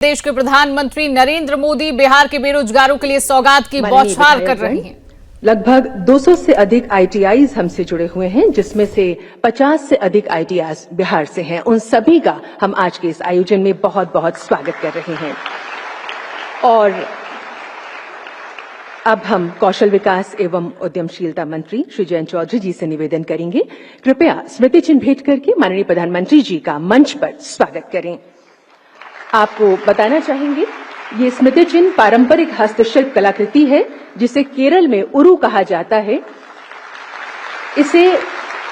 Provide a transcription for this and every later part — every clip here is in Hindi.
देश के प्रधानमंत्री नरेंद्र मोदी बिहार के बेरोजगारों के लिए सौगात की बौछार कर रहे हैं। लगभग 200 से अधिक ITIs हमसे जुड़े हुए हैं, जिसमें से 50 से अधिक ITIs बिहार से हैं। उन सभी का हम आज के इस आयोजन में बहुत बहुत स्वागत कर रहे हैं। और अब हम कौशल विकास एवं उद्यमशीलता मंत्री श्री जयंत चौधरी जी से निवेदन करेंगे, कृपया स्मृति चिन्ह भेंट करके माननीय प्रधानमंत्री जी का मंच पर स्वागत करें। आपको बताना चाहेंगे, ये स्मृति चिन्ह पारंपरिक हस्तशिल्प कलाकृति है, जिसे केरल में उरु कहा जाता है। इसे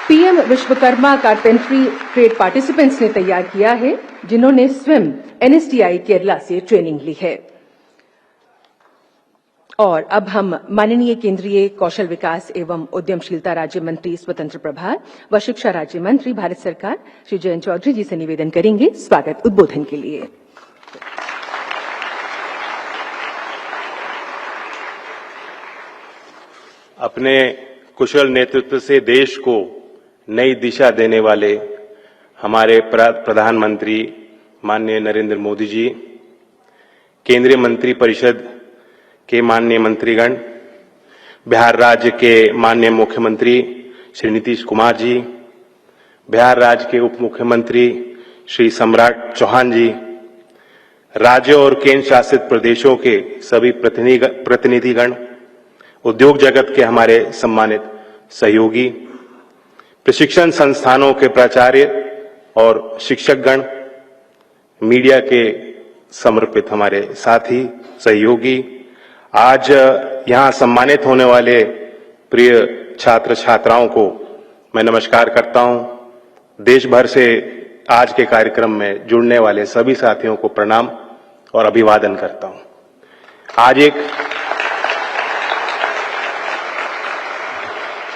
PM Vishwakarma carpentry trade participants ने तैयार किया है, जिन्होंने स्वयं NSTI केरला से ट्रेनिंग ली है। और अब हम माननीय केंद्रीय कौशल विकास एवं उद्यमशीलता राज्य मंत्री स्वतंत्र प्रभार व शिक्षा राज्य मंत्री भारत सरकार श्री जयंत चौधरी जी से निवेदन करेंगे स्वागत उद्बोधन के लिए। अपने कुशल नेतृत्व से देश को नई दिशा देने वाले हमारे प्रधानमंत्री माननीय नरेंद्र मोदी जी, केंद्रीय मंत्री परिषद के माननीय मंत्रीगण, बिहार राज्य के माननीय मुख्यमंत्री श्री नीतीश कुमार जी, बिहार राज्य के उप मुख्यमंत्री श्री सम्राट चौहान जी, राज्यों और केंद्र शासित प्रदेशों के सभी प्रतिनिधिगण, उद्योग जगत के हमारे सम्मानित सहयोगी, प्रशिक्षण संस्थानों के प्राचार्य और शिक्षकगण, मीडिया के समर्पित हमारे साथी सहयोगी, आज यहां सम्मानित होने वाले प्रिय छात्र छात्राओं को मैं नमस्कार करता हूं। देश भर से आज के कार्यक्रम में जुड़ने वाले सभी साथियों को प्रणाम और अभिवादन करता हूं। आज एक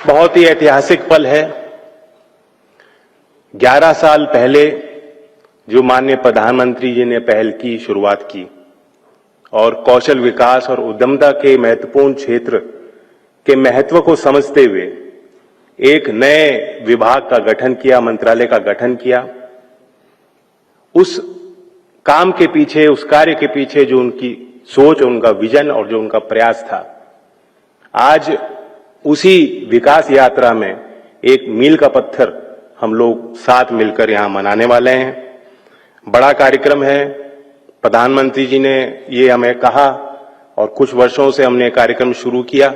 बहुत ही ऐतिहासिक पल है। 11 साल पहले जो माननीय प्रधानमंत्री जी ने पहल की शुरुआत की और कौशल विकास और उद्यमता के महत्वपूर्ण क्षेत्र के महत्व को समझते हुए एक नए विभाग का गठन किया, मंत्रालय का गठन किया। उस काम के पीछे, उस कार्य के पीछे जो उनकी सोच, उनका विजन और जो उनका प्रयास था, आज उसी विकास यात्रा में एक मील का पत्थर हम लोग साथ मिलकर यहां मनाने वाले हैं। बड़ा कार्यक्रम है। प्रधानमंत्री जी ने ये हमें कहा और कुछ वर्षों से हमने कार्यक्रम शुरू किया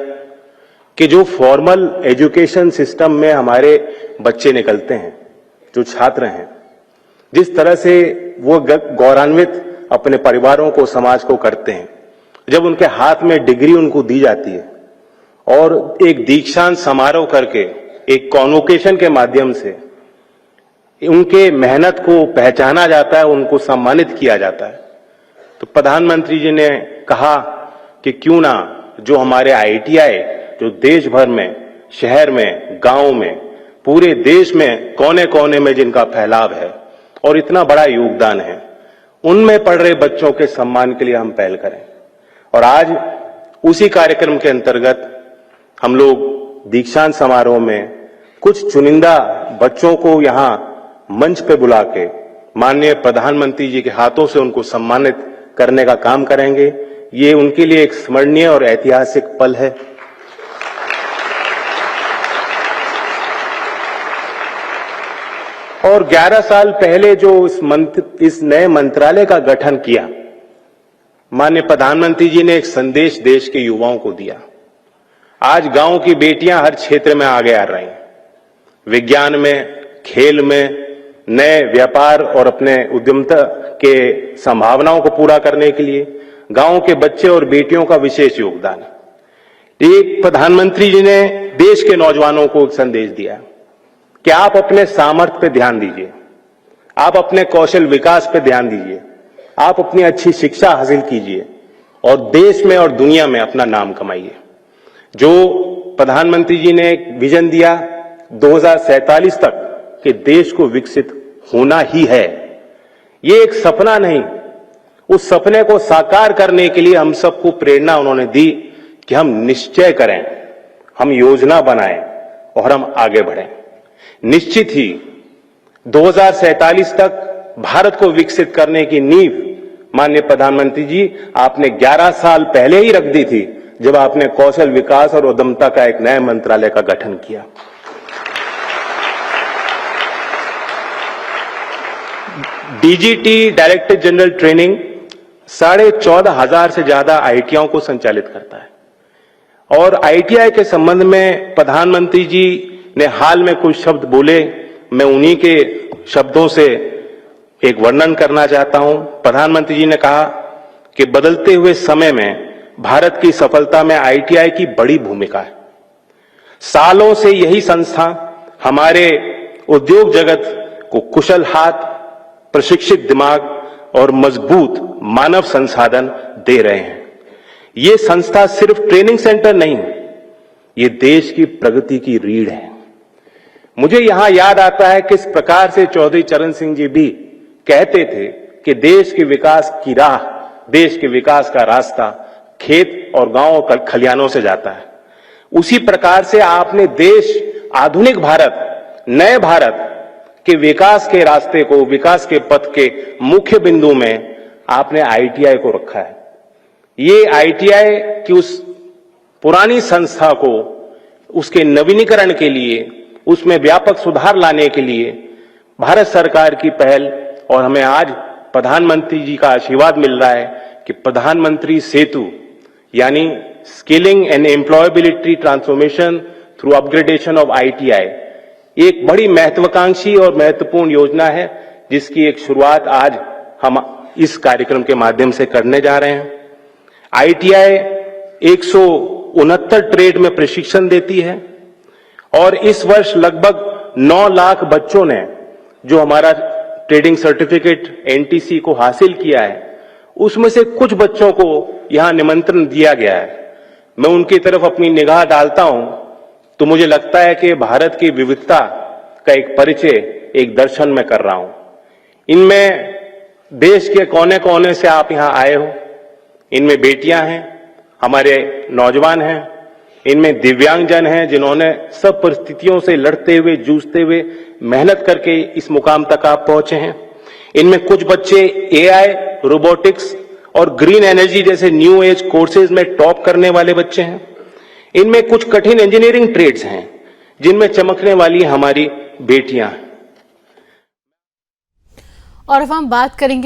कि जो फॉर्मल एजुकेशन सिस्टम में हमारे बच्चे निकलते हैं, जो छात्र हैं, जिस तरह से वो गौरवान्वित अपने परिवारों को, समाज को करते हैं, जब उनके हाथ में डिग्री उनको दी जाती है और एक दीक्षांत समारोह करके एक कॉन्वोकेशन के माध्यम से उनके मेहनत को पहचाना जाता है, उनको सम्मानित किया जाता है, तो प्रधानमंत्री जी ने कहा कि क्यों ना जो हमारे ITI जो देश भर में, शहर में, गांव में, पूरे देश में कोने कोने में जिनका फैलाव है और इतना बड़ा योगदान है, उनमें पढ़ रहे बच्चों के सम्मान के लिए हम पहल करें। और आज उसी कार्यक्रम के अंतर्गत हम लोग दीक्षांत समारोह में कुछ चुनिंदा बच्चों को यहां मंच पे बुला के माननीय प्रधानमंत्री जी के हाथों से उनको सम्मानित करने का काम करेंगे। ये उनके लिए एक स्मरणीय और ऐतिहासिक पल है। और 11 साल पहले जो इस नए मंत्रालय का गठन किया, माननीय प्रधानमंत्री जी ने एक संदेश देश के युवाओं को दिया। आज गांव की बेटियां हर क्षेत्र में आगे आ रही हैं, विज्ञान में, खेल में, नए व्यापार और अपने उद्यमता के संभावनाओं को पूरा करने के लिए गांव के बच्चे और बेटियों का विशेष योगदान है। एक प्रधानमंत्री जी ने देश के नौजवानों को एक संदेश दिया कि आप अपने सामर्थ्य पे ध्यान दीजिए, आप अपने कौशल विकास पे ध्यान दीजिए, आप अपनी अच्छी शिक्षा हासिल कीजिए और देश में और दुनिया में अपना नाम कमाइए। जो प्रधानमंत्री जी ने एक विजन दिया 2047 तक कि देश को विकसित होना ही है, ये एक सपना नहीं, उस सपने को साकार करने के लिए हम सबको प्रेरणा उन्होंने दी कि हम निश्चय करें, हम योजना बनाएं और हम आगे बढ़ें। निश्चित ही 2047 तक भारत को विकसित करने की नींव माननीय प्रधानमंत्री जी, आपने 11 साल पहले ही रख दी थी जब आपने कौशल विकास और उद्यमता का एक नए मंत्रालय का गठन किया। डीजीटी, डायरेक्टर जनरल ट्रेनिंग, 14,500 से ज्यादा आईटीआई को संचालित करता है। और आईटीआई के संबंध में प्रधानमंत्री जी ने हाल में कुछ शब्द बोले, मैं उन्हीं के शब्दों से एक वर्णन करना चाहता हूं। प्रधानमंत्री जी ने कहा कि बदलते हुए समय में भारत की सफलता में आईटीआई की बड़ी भूमिका है। सालों से यही संस्था हमारे उद्योग जगत को कुशल हाथ, प्रशिक्षित दिमाग और मजबूत मानव संसाधन दे रहे हैं। ये संस्था सिर्फ ट्रेनिंग सेंटर नहीं है, ये देश की प्रगति की रीढ़ है। मुझे यहां याद आता है किस प्रकार से चौधरी चरण सिंह जी भी कहते थे कि देश के विकास की राह, देश के विकास का रास्ता खेत और गांव खलियानों से जाता है। उसी प्रकार से आपने देश, आधुनिक भारत, नए भारत के विकास के रास्ते को, विकास के पथ के मुख्य बिंदु में आपने आईटीआई को रखा है। ये आईटीआई की उस पुरानी संस्था को उसके नवीनीकरण के लिए, उसमें व्यापक सुधार लाने के लिए भारत सरकार की पहल, और हमें आज प्रधानमंत्री जी का आशीर्वाद मिल रहा है कि प्रधानमंत्री सेतु यानी skilling and employability transformation through upgradation of ITI एक बड़ी महत्वाकांक्षी और महत्वपूर्ण योजना है, जिसकी एक शुरुआत आज हम इस कार्यक्रम के माध्यम से करने जा रहे हैं। आईटीआई 169 ट्रेड में प्रशिक्षण देती है और इस वर्ष लगभग 9 लाख बच्चों ने जो हमारा ट्रेडिंग सर्टिफिकेट एनटीसी को हासिल किया है, उसमें से कुछ बच्चों को यहां निमंत्रण दिया गया है। मैं उनकी तरफ अपनी निगाह डालता हूं तो मुझे लगता है कि भारत की विविधता का एक परिचय, एक दर्शन मैं कर रहा हूं। इनमें देश के कोने कोने से आप यहां आए हो, इनमें बेटियां हैं, हमारे नौजवान हैं, इनमें दिव्यांगजन हैं जिन्होंने सब परिस्थितियों से लड़ते हुए, जूझते हुए, मेहनत करके इस मुकाम तक आप पहुंचे हैं। इनमें कुछ बच्चे एआई, रोबोटिक्स और ग्रीन एनर्जी जैसे न्यू एज कोर्सेज में टॉप करने वाले बच्चे हैं। इनमें कुछ कठिन इंजीनियरिंग ट्रेड्स हैं जिनमें चमकने वाली हमारी बेटियां हैं। और अब हम बात करेंगे